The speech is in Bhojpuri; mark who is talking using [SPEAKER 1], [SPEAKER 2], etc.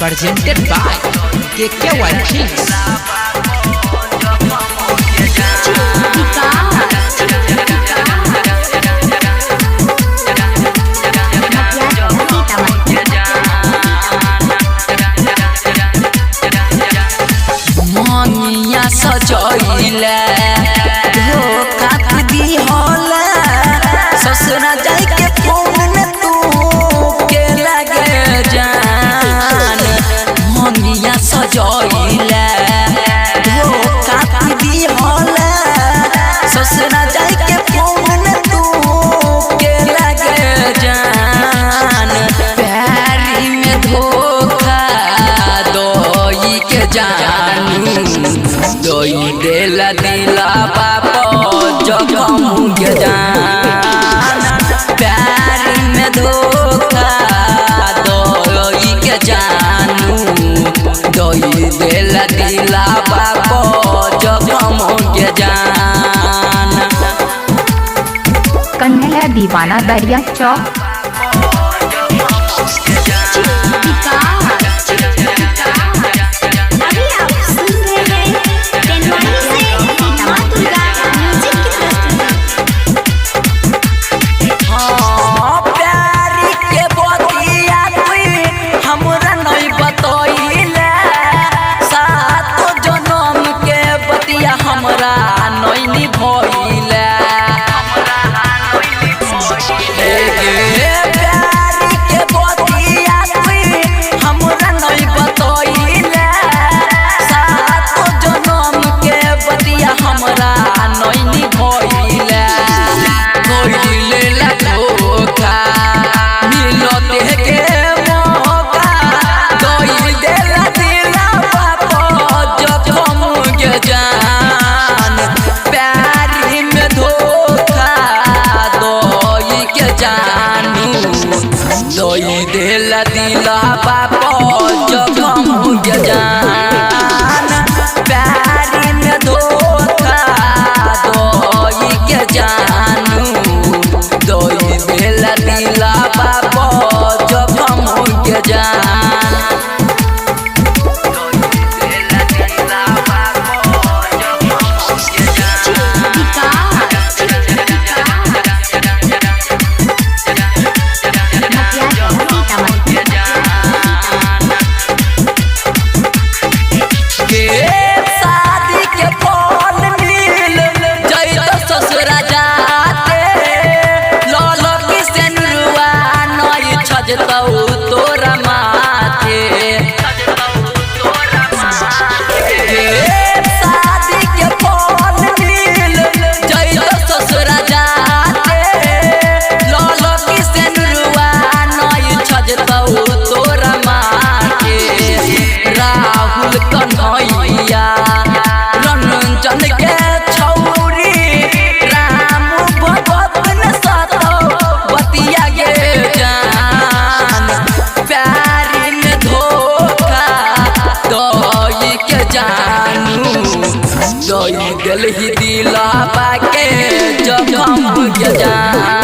[SPEAKER 1] presented by KKY Kings.
[SPEAKER 2] मनिया सजइले धोखा दी होला ससुरा जाई के फोन में तू के लगे जान। मनिया सजइले धोखा दी होला ससुरा जाई के फोन में तू के लगे जान। प्यारी में धोखा दोई के जानू दोई देला दिला बापो जखम के जान। प्यार में धोखा दोई के जानू दोई देला दिला बापो जखम के जान।
[SPEAKER 3] कन्हैया दीवाना दरिया चौक।
[SPEAKER 2] हमरा नैनी भइले प्यारी के बतिया हमरा नहीं बतइले सातो जन्म के बतिया हमरा नैनी भइले। कोइले ला धोखा मिलते के मौका कोई देला दिला बापो जखम के जान। प्यारी में धोखा दोई के जानू दोई देला दिला बापो जखम के जान। प्यारी में धोखा दोई के जानू दोई देला दिला बापो जखम के जान। शादी के फल मिल जई ससुरा जाते लल की सेनुआ नई छजतौ तोरा माथे। शादी के फल मिल जई ससुरा जाते लल की सेनुआ नई छजतौ तोरा माथे। राहुल कन्हैया रंजन के छौरी राम भगत न सतो बतिया गे जान। प्यारी में धोखा दोई के जानू दोई दिल ही दिला बाके जखम के जान।